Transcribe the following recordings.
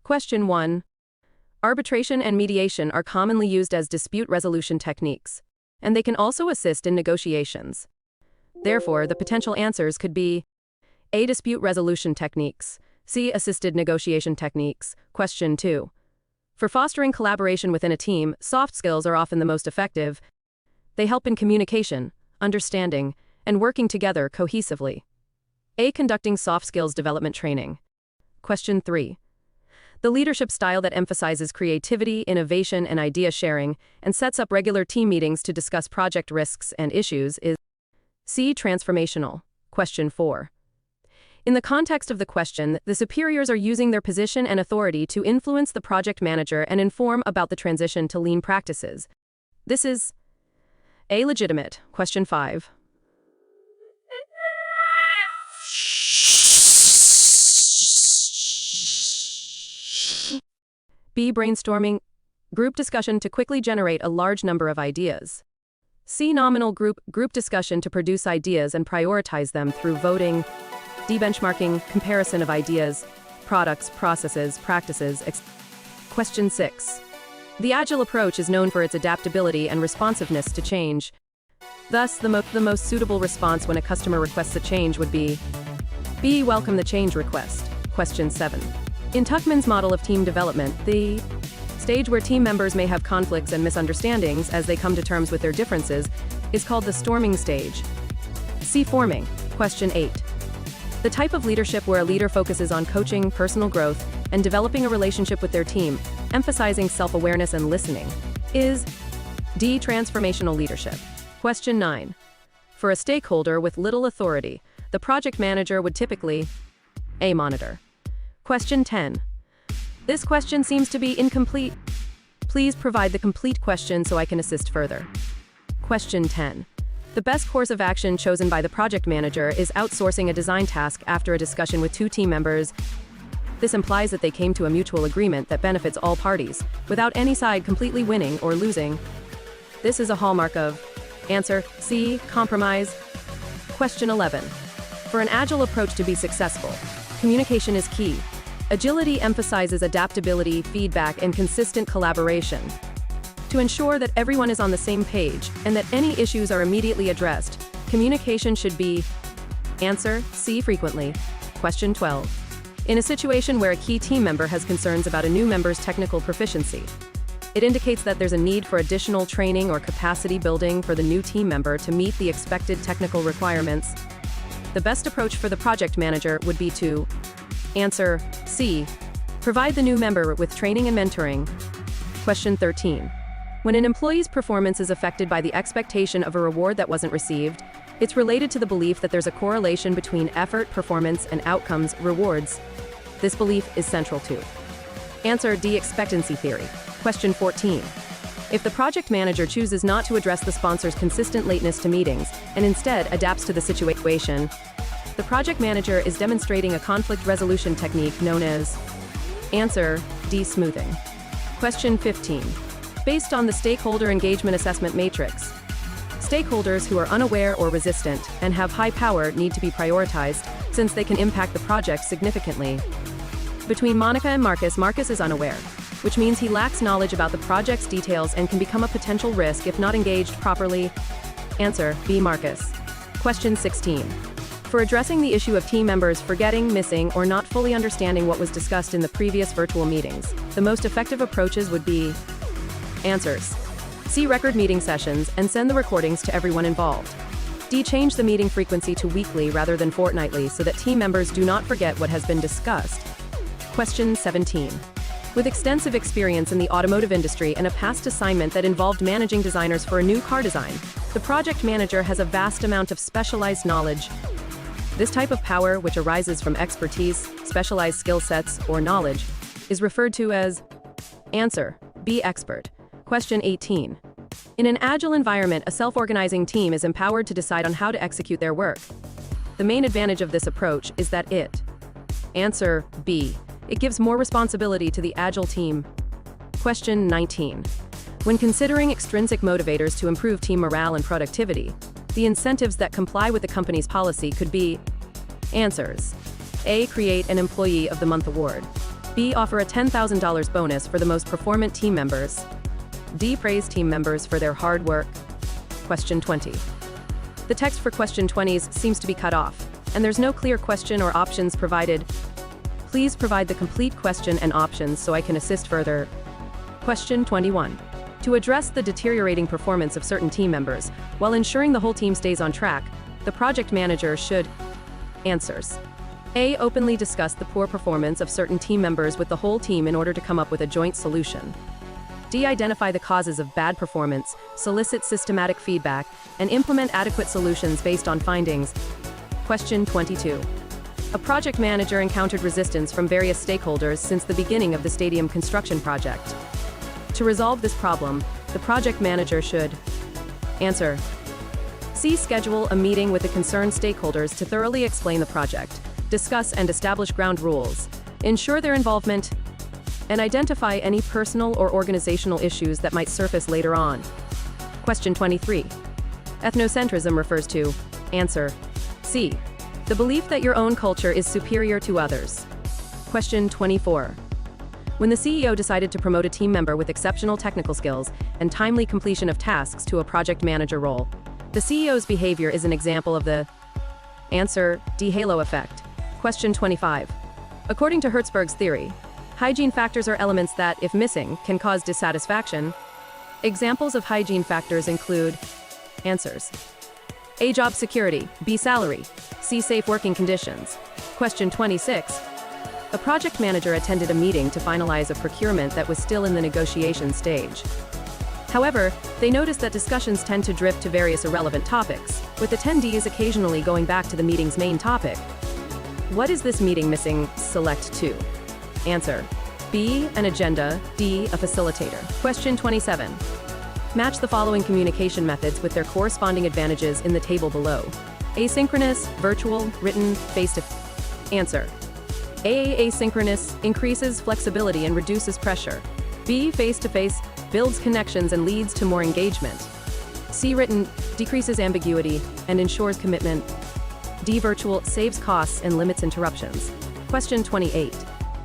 Question 1. Arbitration and mediation are commonly used as dispute resolution techniques, and they can also assist in negotiations. Therefore, the potential answers could be A. Dispute resolution techniques, C. Assisted negotiation techniques. Question 2. For fostering collaboration within a team, soft skills are often the most effective. They help in communication, understanding, and working together cohesively. A. Conducting soft skills development training. Question 3. The leadership style that emphasizes creativity, innovation, and idea sharing, and sets up regular team meetings to discuss project risks and issues is C. Transformational. Question 4. In the context of the question, the superiors are using their position and authority to influence the project manager and inform about the transition to lean practices. This is A. Legitimate. Question 5. B. Brainstorming. Group discussion to quickly generate a large number of ideas. C. Nominal group discussion to produce ideas and prioritize them through voting. D. Benchmarking, comparison of ideas, products, processes, practices. Question 6. The Agile approach is known for its adaptability and responsiveness to change. Thus, the most suitable response when a customer requests a change would be B. Welcome the change request. Question 7. In Tuckman's model of team development, the stage where team members may have conflicts and misunderstandings as they come to terms with their differences is called the storming stage. C. Forming. Question 8. The type of leadership where a leader focuses on coaching, personal growth, and developing a relationship with their team, emphasizing self-awareness and listening, is D. Transformational leadership. Question 9. For a stakeholder with little authority, the project manager would typically A. Monitor. Question 10. This question seems to be incomplete. Please provide the complete question so I can assist further. Question 10. The best course of action chosen by the project manager is outsourcing a design task after a discussion with two team members. This implies that they came to a mutual agreement that benefits all parties, without any side completely winning or losing. This is a hallmark of answer C. Compromise. Question 11. For an Agile approach to be successful, communication is key. Agility emphasizes adaptability, feedback, and consistent collaboration. To ensure that everyone is on the same page and that any issues are immediately addressed, communication should be answer C. Frequently. Question 12. In a situation where a key team member has concerns about a new member's technical proficiency, it indicates that there's a need for additional training or capacity building for the new team member to meet the expected technical requirements. The best approach for the project manager would be to answer C. Provide the new member with training and mentoring. Question 13. When an employee's performance is affected by the expectation of a reward that wasn't received, it's related to the belief that there's a correlation between effort, performance, and outcomes, rewards. This belief is central to answer D. Expectancy theory. Question 14. If the project manager chooses not to address the sponsor's consistent lateness to meetings and instead adapts to the situation, the project manager is demonstrating a conflict resolution technique known as answer D. Smoothing. Question 15. Based on the Stakeholder Engagement Assessment Matrix, stakeholders who are unaware or resistant and have high power need to be prioritized since they can impact the project significantly. Between Monica and Marcus, Marcus is unaware, which means he lacks knowledge about the project's details and can become a potential risk if not engaged properly. Answer B. Marcus. Question 16. For addressing the issue of team members forgetting, missing, or not fully understanding what was discussed in the previous virtual meetings, the most effective approaches would be answers C. Record meeting sessions and send the recordings to everyone involved. D. Change the meeting frequency to weekly rather than fortnightly so that team members do not forget what has been discussed. Question 17. With extensive experience in the automotive industry and a past assignment that involved managing designers for a new car design, the project manager has a vast amount of specialized knowledge. This type of power, which arises from expertise, specialized skill sets, or knowledge, is referred to as answer B. Expert. Question 18. In an Agile environment, a self-organizing team is empowered to decide on how to execute their work. The main advantage of this approach is that answer B. It gives more responsibility to the Agile team. Question 19. When considering extrinsic motivators to improve team morale and productivity, the incentives that comply with the company's policy could be answers A. Create an Employee of the Month award. B. Offer a $10,000 bonus for the most performant team members. D. Praise team members for their hard work. Question 20. The text for question 20s seems to be cut off, and there's no clear question or options provided. Please provide the complete question and options so I can assist further. Question 21. To address the deteriorating performance of certain team members, while ensuring the whole team stays on track, the project manager should answers. A. Openly discuss the poor performance of certain team members with the whole team in order to come up with a joint solution. D. Identify the causes of bad performance, solicit systematic feedback, and implement adequate solutions based on findings. Question 22. A project manager encountered resistance from various stakeholders since the beginning of the stadium construction project. To resolve this problem, the project manager should answer. C. Schedule a meeting with the concerned stakeholders to thoroughly explain the project, discuss and establish ground rules, ensure their involvement, and identify any personal or organizational issues that might surface later on. Question 23. Ethnocentrism refers to answer. C. The belief that your own culture is superior to others. Question 24. When the CEO decided to promote a team member with exceptional technical skills and timely completion of tasks to a project manager role, the CEO's behavior is an example of the answer. D. Halo effect. Question 25. According to Hertzberg's theory, hygiene factors are elements that, if missing, can cause dissatisfaction. Examples of hygiene factors include answers. A. Job security. B. Salary. C. Safe working conditions. Question 26. A project manager attended a meeting to finalize a procurement that was still in the negotiation stage. However, they noticed that discussions tend to drift to various irrelevant topics, with attendees occasionally going back to the meeting's main topic. What is this meeting missing? Select 2. Answer. B. An agenda. D. A facilitator. Question 27. Match the following communication methods with their corresponding advantages in the table below. Asynchronous, virtual, written, face-to-face. Answer. A. Asynchronous increases flexibility and reduces pressure. B. Face-to-face builds connections and leads to more engagement. C. Written decreases ambiguity and ensures commitment. D. Virtual saves costs and limits interruptions. Question 28.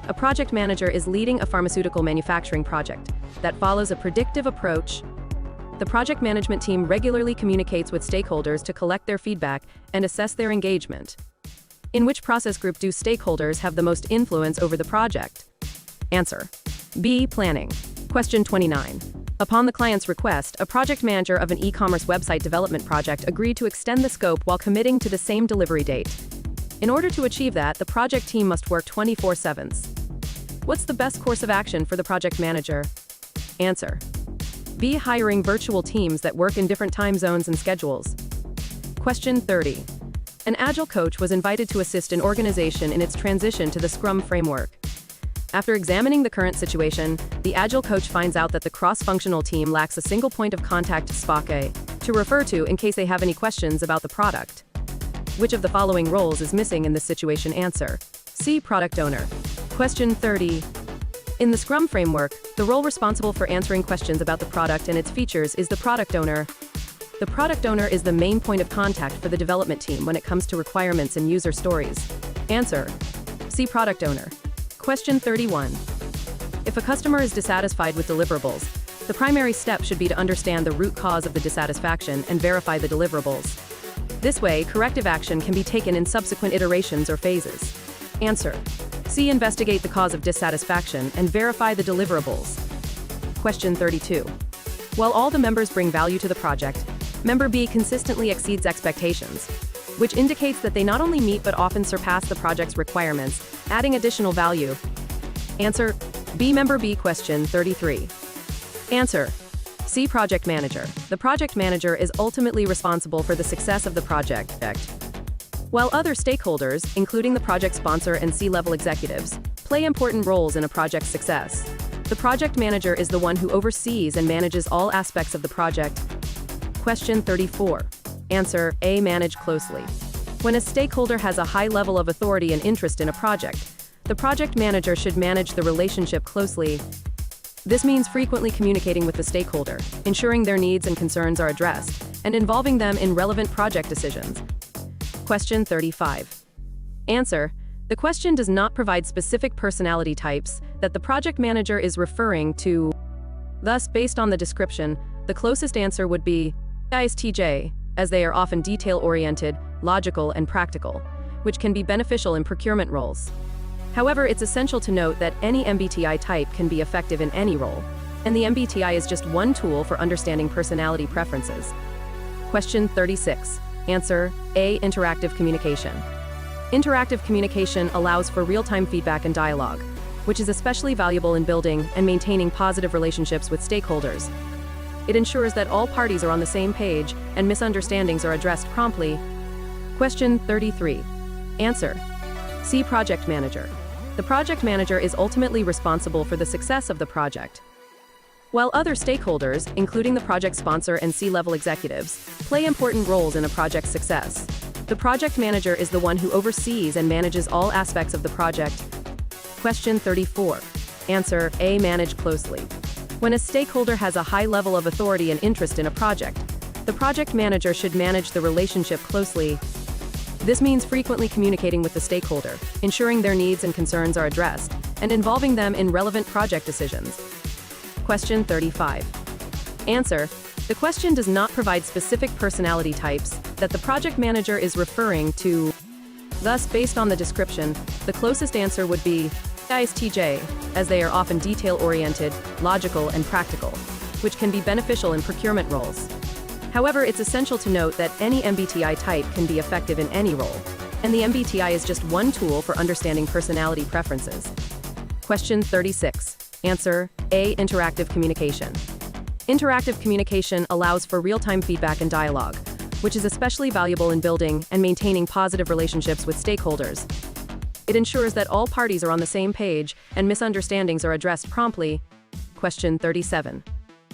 A project manager is leading a pharmaceutical manufacturing project that follows a predictive approach. The project management team regularly communicates with stakeholders to collect their feedback and assess their engagement. In which process group do stakeholders have the most influence over the project? Answer. B. Planning. Question 29. Upon the client's request, a project manager of an e-commerce website development project agreed to extend the scope while committing to the same delivery date. In order to achieve that, the project team must work 24/7. What's the best course of action for the project manager? Answer. B. Hiring virtual teams that work in different time zones and schedules. Question 30. An Agile coach was invited to assist an organization in its transition to the Scrum framework. After examining the current situation, the Agile coach finds out that the cross-functional team lacks a single point of contact SPOC to refer to in case they have any questions about the product. Which of the following roles is missing in this situation? Answer. C. Product owner. Question 30. In the Scrum framework, the role responsible for answering questions about the product and its features is the product owner. The product owner is the main point of contact for the development team when it comes to requirements and user stories. Answer. C. Product owner. Question 31. If a customer is dissatisfied with deliverables, the primary step should be to understand the root cause of the dissatisfaction and verify the deliverables. This way, corrective action can be taken in subsequent iterations or phases. Answer. C. Investigate the cause of dissatisfaction and verify the deliverables. Question 32. While all the members bring value to the project, Member B consistently exceeds expectations, which indicates that they not only meet but often surpass the project's requirements, adding additional value. Answer. B. Member B. Question 33. Answer. C. Project manager. The project manager is ultimately responsible for the success of the project. While other stakeholders, including the project sponsor and C-level executives, play important roles in a project's success, the project manager is the one who oversees and manages all aspects of the project. Question 34. Answer. A. Manage closely. When a stakeholder has a high level of authority and interest in a project, the project manager should manage the relationship closely. This means frequently communicating with the stakeholder, ensuring their needs and concerns are addressed, and involving them in relevant project decisions. Question 35. Answer. The question does not provide specific personality types that the project manager is referring to. Thus, based on the description, the closest answer would be ISTJ, as they are often detail-oriented, logical, and practical, which can be beneficial in procurement roles. However, it's essential to note that any MBTI type can be effective in any role, and the MBTI is just one tool for understanding personality preferences. Question 36. Answer A. Interactive communication. Interactive communication allows for real-time feedback and dialogue, which is especially valuable in building and maintaining positive relationships with stakeholders. It ensures that all parties are on the same page and misunderstandings are addressed promptly. Question 33. Answer C. Project manager. The project manager is ultimately responsible for the success of the project. While other stakeholders, including the project sponsor and C-level executives, play important roles in a project's success, the project manager is the one who oversees and manages all aspects of the project. Question 34. Answer A. Manage closely. When a stakeholder has a high level of authority and interest in a project, the project manager should manage the relationship closely. This means frequently communicating with the stakeholder, ensuring their needs and concerns are addressed, and involving them in relevant project decisions. Question 35. Answer: the question does not provide specific personality types that the project manager is referring to. Thus, based on the description, the closest answer would be ISTJ, as they are often detail-oriented, logical, and practical, which can be beneficial in procurement roles. However, it's essential to note that any MBTI type can be effective in any role, and the MBTI is just one tool for understanding personality preferences. Question 36. Answer A. Interactive communication. Interactive communication allows for real-time feedback and dialogue, which is especially valuable in building and maintaining positive relationships with stakeholders. It ensures that all parties are on the same page and misunderstandings are addressed promptly. Question 37.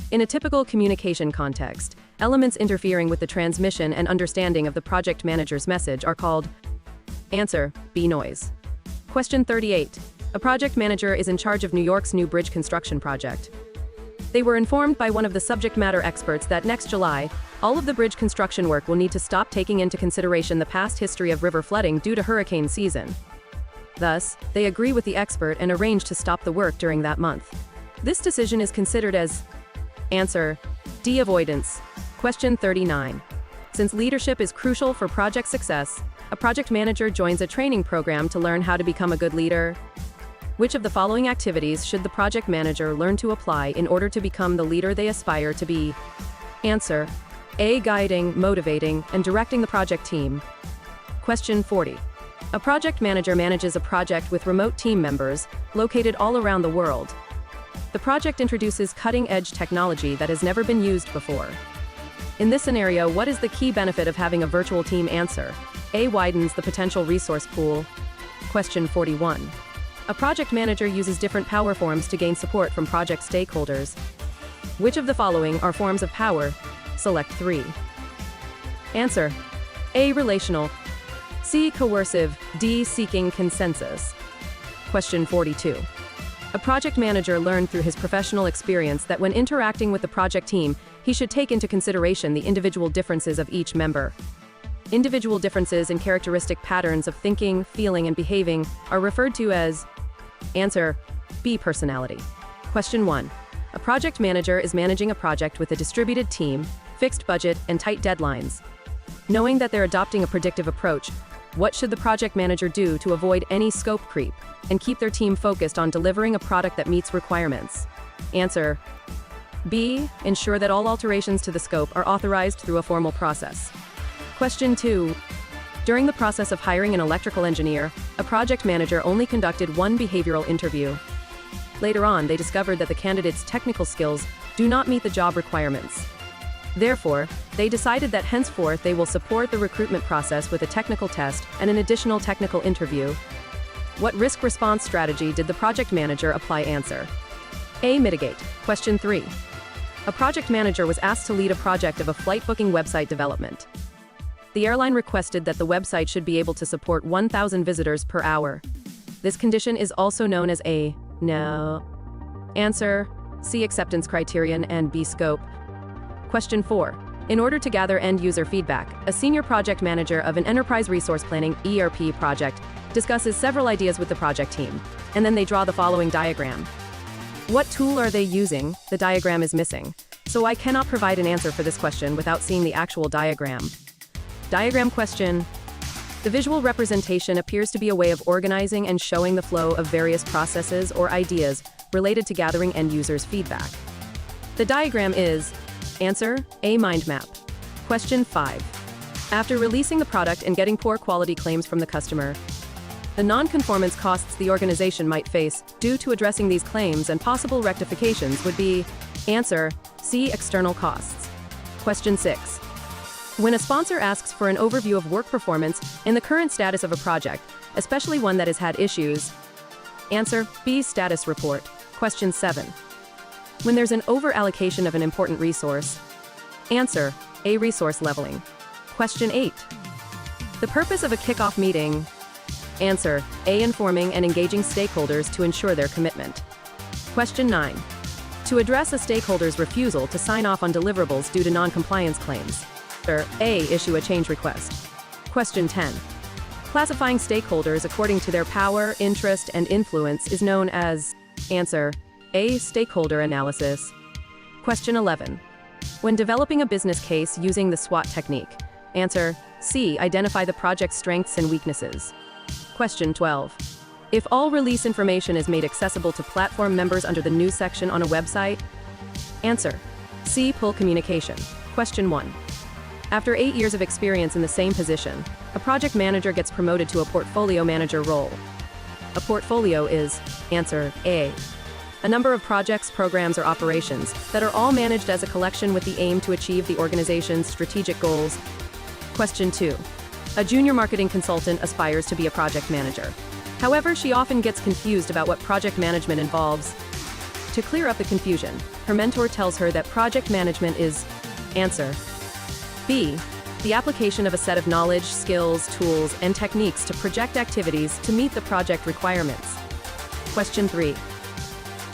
In a typical communication context, elements interfering with the transmission and understanding of the project manager's message are called. Answer B. Noise. Question 38. A project manager is in charge of New York's new bridge construction project. They were informed by one of the subject matter experts that next July, all of the bridge construction work will need to stop, taking into consideration the past history of river flooding due to hurricane season. Thus, they agree with the expert and arrange to stop the work during that month. This decision is considered as. Answer D. Avoidance. Question 39. Since leadership is crucial for project success, a project manager joins a training program to learn how to become a good leader. Which of the following activities should the project manager learn to apply in order to become the leader they aspire to be? Answer A. Guiding, motivating, and directing the project team. Question 40. A project manager manages a project with remote team members located all around the world. The project introduces cutting-edge technology that has never been used before. In this scenario, what is the key benefit of having a virtual team? Answer A. Widens the potential resource pool. Question 41. A project manager uses different power forms to gain support from project stakeholders. Which of the following are forms of power? Select 3. Answer A. Relational. C. Coercive. D. Seeking consensus. Question 42. A project manager learned through his professional experience that when interacting with the project team, he should take into consideration the individual differences of each member. Individual differences in characteristic patterns of thinking, feeling, and behaving are referred to as. Answer B. Personality. Question 1. A project manager is managing a project with a distributed team, fixed budget, and tight deadlines. Knowing that they're adopting a predictive approach, what should the project manager do to avoid any scope creep and keep their team focused on delivering a product that meets requirements? Answer B. Ensure that all alterations to the scope are authorized through a formal process. Question 2. During the process of hiring an electrical engineer, a project manager only conducted one behavioral interview. Later on, they discovered that the candidate's technical skills do not meet the job requirements. Therefore, they decided that henceforth they will support the recruitment process with a technical test and an additional technical interview. What risk response strategy did the project manager apply? Answer A. Mitigate. Question 3. A project manager was asked to lead a project of a flight booking website development. The airline requested that the website should be able to support 1,000 visitors per hour. This condition is also known as a no. Answer C. Acceptance criterion and B. Scope. Question 4. In order to gather end-user feedback, a senior project manager of an enterprise resource planning (ERP) project discusses several ideas with the project team, and then they draw the following diagram. What tool are they using? The diagram is missing, so I cannot provide an answer for this question without seeing the actual diagram. Diagram question. The visual representation appears to be a way of organizing and showing the flow of various processes or ideas related to gathering end users' feedback. The diagram is answer, A mind map. Question 5. After releasing the product and getting poor quality claims from the customer, the non-conformance costs the organization might face due to addressing these claims and possible rectifications would be answer, C external costs. Question 6. When a sponsor asks for an overview of work performance in the current status of a project, especially one that has had issues, answer, B status report. Question 7. When there's an over-allocation of an important resource, answer, A resource leveling. Question 8. The purpose of a kickoff meeting, answer, A informing and engaging stakeholders to ensure their commitment. Question 9. To address a stakeholder's refusal to sign off on deliverables due to non-compliance claims, A issue a change request. Question 10. Classifying stakeholders according to their power, interest, and influence is known as answer, A stakeholder analysis. Question 11. When developing a business case using the SWOT technique, answer, C identify the project's strengths and weaknesses. Question 12. If all release information is made accessible to platform members under the news section on a website, answer, C pull communication. Question 1. After 8 years of experience in the same position, a project manager gets promoted to a portfolio manager role. A portfolio is, answer, A, a number of projects, programs, or operations that are all managed as a collection with the aim to achieve the organization's strategic goals. Question 2. A junior marketing consultant aspires to be a project manager. However, she often gets confused about what project management involves. To clear up the confusion, her mentor tells her that project management is, answer, B, the application of a set of knowledge, skills, tools, and techniques to project activities to meet the project requirements. Question 3.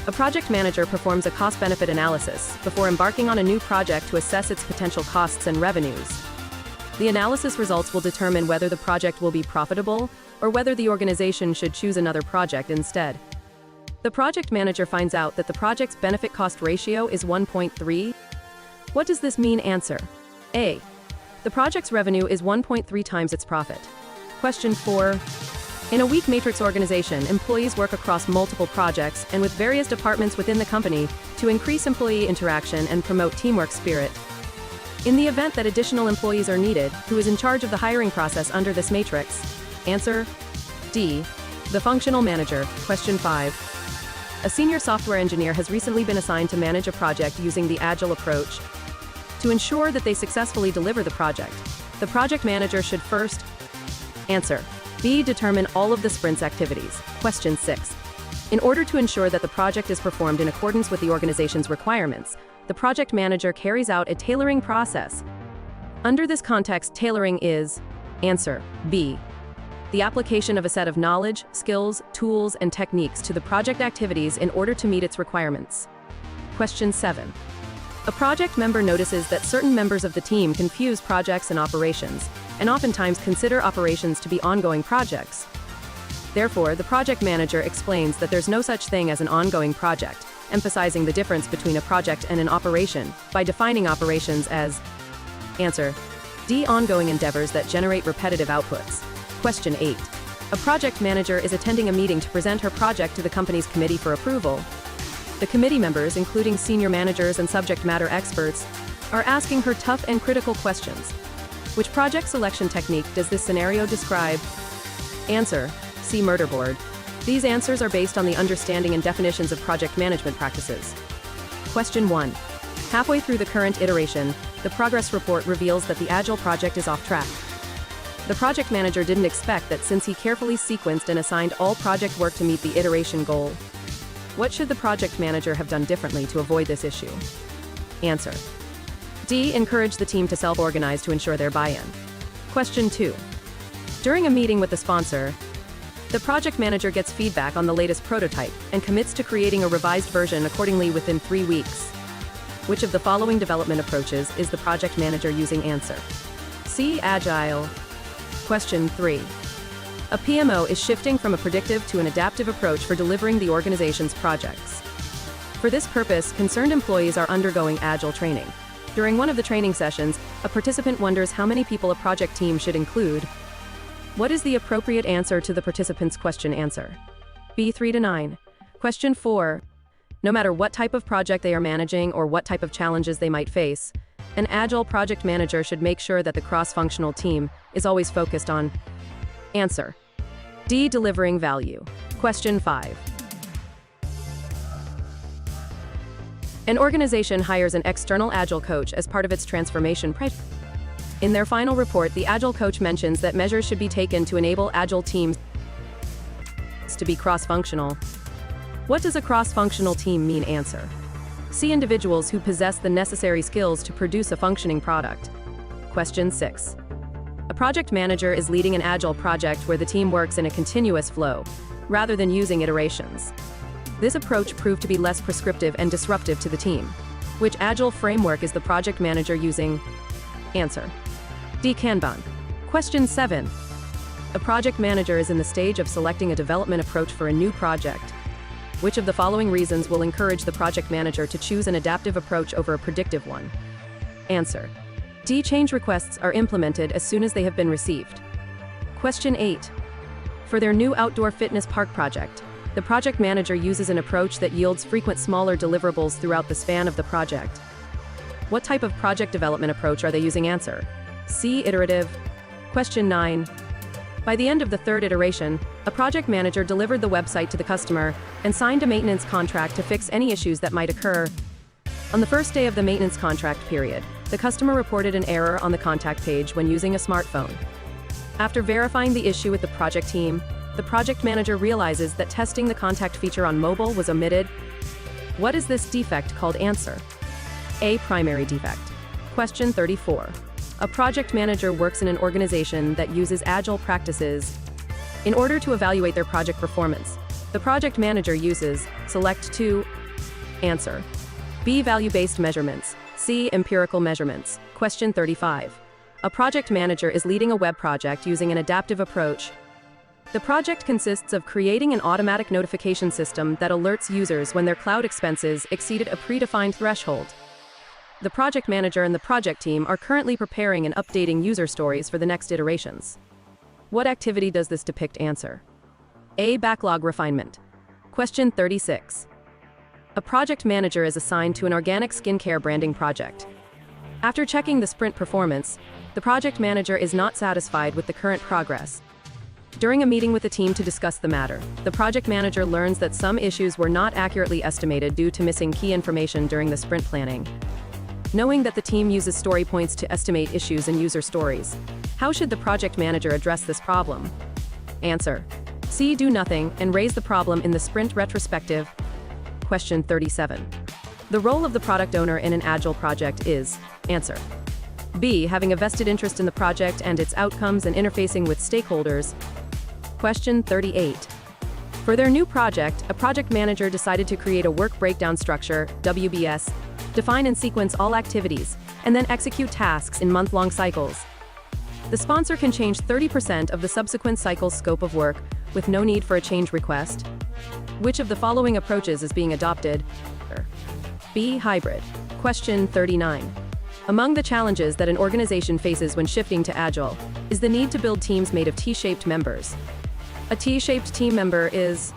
A project manager performs a cost-benefit analysis before embarking on a new project to assess its potential costs and revenues. The analysis results will determine whether the project will be profitable or whether the organization should choose another project instead. The project manager finds out that the project's benefit-cost ratio is 1.3. What does this mean? Answer, A, the project's revenue is 1.3 times its profit. Question 4. In a weak matrix organization, employees work across multiple projects and with various departments within the company to increase employee interaction and promote teamwork spirit. In the event that additional employees are needed, who is in charge of the hiring process under this matrix? Answer, D, the functional manager. Question 5. A senior software engineer has recently been assigned to manage a project using the Agile approach. To ensure that they successfully deliver the project, the project manager should first, answer, B, determine all of the sprint's activities. Question 6. In order to ensure that the project is performed in accordance with the organization's requirements, the project manager carries out a tailoring process. Under this context, tailoring is, answer, B, the application of a set of knowledge, skills, tools, and techniques to the project activities in order to meet its requirements. Question 7. A project member notices that certain members of the team confuse projects and operations, and oftentimes consider operations to be ongoing projects. Therefore, the project manager explains that there's no such thing as an ongoing project, emphasizing the difference between a project and an operation by defining operations as, answer, D, ongoing endeavors that generate repetitive outputs. Question 8. A project manager is attending a meeting to present her project to the company's committee for approval. The committee members, including senior managers and subject matter experts, are asking her tough and critical questions. Which project selection technique does this scenario describe? Answer, C, Murderboard. These answers are based on the understanding and definitions of project management practices. Question 1. Halfway through the current iteration, the progress report reveals that the Agile project is off track. The project manager didn't expect that since he carefully sequenced and assigned all project work to meet the iteration goal. What should the project manager have done differently to avoid this issue? Answer, D, encourage the team to self-organize to ensure their buy-in. Question 2. During a meeting with the sponsor, the project manager gets feedback on the latest prototype and commits to creating a revised version accordingly within 3 weeks. Which of the following development approaches is the project manager using? Answer, C, Agile. Question 3. A PMO is shifting from a predictive to an adaptive approach for delivering the organization's projects. For this purpose, concerned employees are undergoing Agile training. During one of the training sessions, a participant wonders how many people a project team should include. What is the appropriate answer to the participant's question answer? B 3 to 9. Question 4. No matter what type of project they are managing or what type of challenges they might face, an Agile project manager should make sure that the cross-functional team is always focused on. Answer. D. Delivering value. Question 5. An organization hires an external Agile coach as part of its transformation project. In their final report, the Agile coach mentions that measures should be taken to enable Agile teams to be cross-functional. What does a cross-functional team mean? Answer. See individuals who possess the necessary skills to produce a functioning product. Question 6. A project manager is leading an Agile project where the team works in a continuous flow, rather than using iterations. This approach proved to be less prescriptive and disruptive to the team. Which Agile framework is the project manager using? Answer. D. Kanban. Question 7. A project manager is in the stage of selecting a development approach for a new project. Which of the following reasons will encourage the project manager to choose an adaptive approach over a predictive one? Answer. D. Change requests are implemented as soon as they have been received. Question 8. For their new outdoor fitness park project, the project manager uses an approach that yields frequent smaller deliverables throughout the span of the project. What type of project development approach are they using? Answer. C. Iterative. Question 9. By the end of the third iteration, a project manager delivered the website to the customer and signed a maintenance contract to fix any issues that might occur. On the first day of the maintenance contract period, the customer reported an error on the contact page when using a smartphone. After verifying the issue with the project team, the project manager realizes that testing the contact feature on mobile was omitted. What is this defect called? Answer. A. Primary defect. Question 34. A project manager works in an organization that uses Agile practices. In order to evaluate their project performance, the project manager uses Select 2. Answer. B. Value-based measurements. C. Empirical measurements. Question 35. A project manager is leading a web project using an adaptive approach. The project consists of creating an automatic notification system that alerts users when their cloud expenses exceeded a predefined threshold. The project manager and the project team are currently preparing and updating user stories for the next iterations. What activity does this depict? Answer. A. Backlog refinement. Question 36. A project manager is assigned to an organic skincare branding project. After checking the sprint performance, the project manager is not satisfied with the current progress. During a meeting with the team to discuss the matter, the project manager learns that some issues were not accurately estimated due to missing key information during the sprint planning. Knowing that the team uses story points to estimate issues in user stories, how should the project manager address this problem? Answer. C. Do nothing and raise the problem in the sprint retrospective. Question 37. The role of the product owner in an Agile project is. Answer. B. Having a vested interest in the project and its outcomes and interfacing with stakeholders. Question 38. For their new project, a project manager decided to create a work breakdown structure, WBS, define and sequence all activities, and then execute tasks in month-long cycles. The sponsor can change 30% of the subsequent cycle's scope of work with no need for a change request. Which of the following approaches is being adopted? B. Hybrid. Question 39. Among the challenges that an organization faces when shifting to Agile is the need to build teams made of T-shaped members. A T-shaped team member is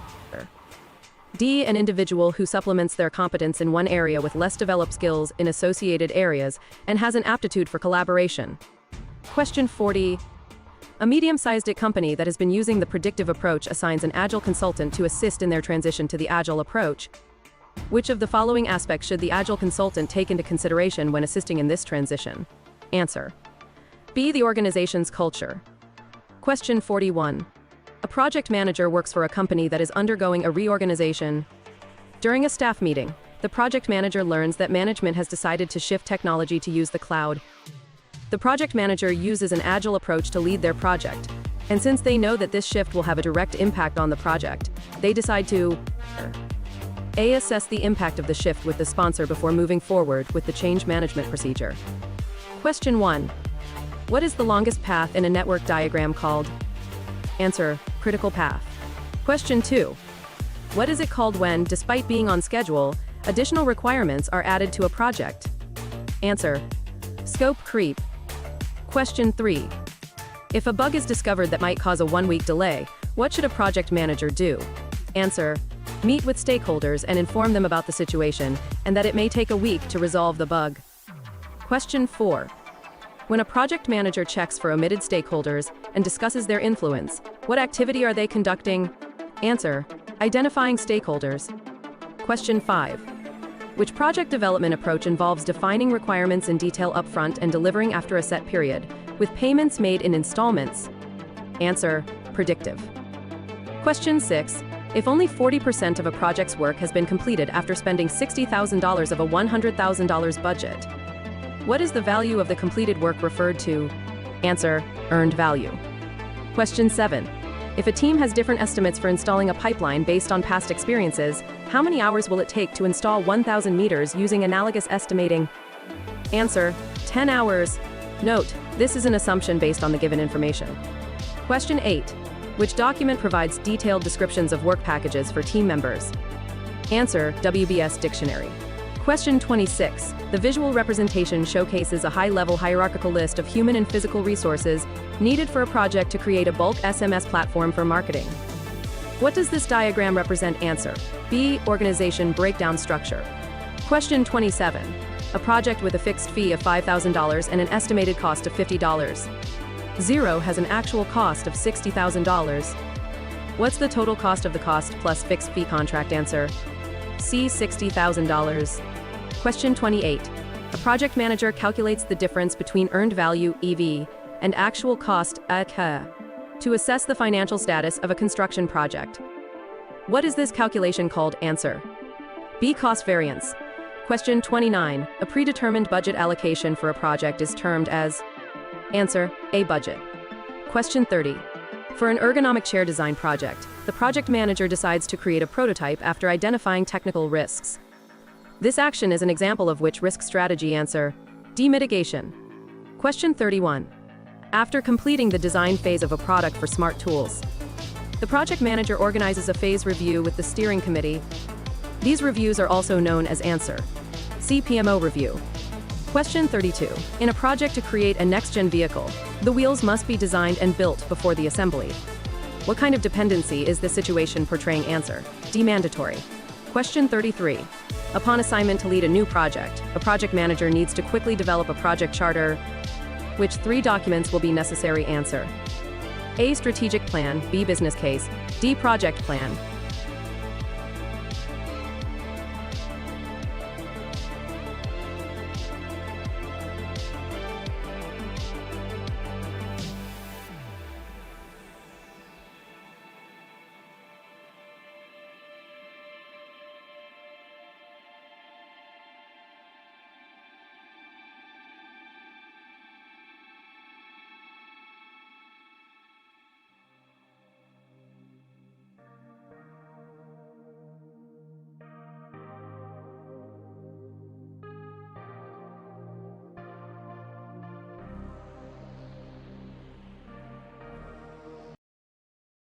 D. An individual who supplements their competence in one area with less developed skills in associated areas and has an aptitude for collaboration. Question 40. A medium-sized company that has been using the predictive approach assigns an Agile consultant to assist in their transition to the Agile approach. Which of the following aspects should the Agile consultant take into consideration when assisting in this transition? Answer. B. The organization's culture. Question 41. A project manager works for a company that is undergoing a reorganization. During a staff meeting, the project manager learns that management has decided to shift technology to use the cloud. The project manager uses an Agile approach to lead their project, and since they know that this shift will have a direct impact on the project, they decide to A. Assess the impact of the shift with the sponsor before moving forward with the change management procedure. Question 1. What is the longest path in a network diagram called? Answer, critical path. Question 2. What is it called when, despite being on schedule, additional requirements are added to a project? Answer, scope creep. Question 3. If a bug is discovered that might cause a 1-week delay, what should a project manager do? Answer, meet with stakeholders and inform them about the situation and that it may take a week to resolve the bug. Question 4. When a project manager checks for omitted stakeholders and discusses their influence, what activity are they conducting? Answer, identifying stakeholders. Question 5. Which project development approach involves defining requirements in detail upfront and delivering after a set period, with payments made in installments? Answer, predictive. Question 6. If only 40% of a project's work has been completed after spending $60,000 of a $100,000 budget, what is the value of the completed work referred to? Answer, earned value. Question 7. If a team has different estimates for installing a pipeline based on past experiences, how many hours will it take to install 1,000 meters using analogous estimating? Answer, 10 hours. Note, this is an assumption based on the given information. Question 8. Which document provides detailed descriptions of work packages for team members? Answer, WBS Dictionary. Question 26. The visual representation showcases a high-level hierarchical list of human and physical resources needed for a project to create a bulk SMS platform for marketing. What does this diagram represent? Answer, B. Organization breakdown structure. Question 27. A project with a fixed fee of $5,000 and an estimated cost of $50. 0 has an actual cost of $60,000. What's the total cost of the cost plus fixed fee contract? Answer, C. $60,000. Question 28. A project manager calculates the difference between earned value, EV, and actual cost, ACH, to assess the financial status of a construction project. What is this calculation called? Answer, B. Cost variance. Question 29. A predetermined budget allocation for a project is termed as? Answer, A. Budget. Question 30. For an ergonomic chair design project, the project manager decides to create a prototype after identifying technical risks. This action is an example of which risk strategy? Answer, D. Mitigation. Question 31. After completing the design phase of a product for smart tools, the project manager organizes a phase review with the steering committee. These reviews are also known as Answer, C. PMO review. Question 32. In a project to create a next-gen vehicle, the wheels must be designed and built before the assembly. What kind of dependency is this situation portraying? Answer, D. Mandatory. Question 33. Upon assignment to lead a new project, a project manager needs to quickly develop a project charter. Which 3 documents will be necessary? Answer, A. Strategic plan, B. Business case, D. Project plan.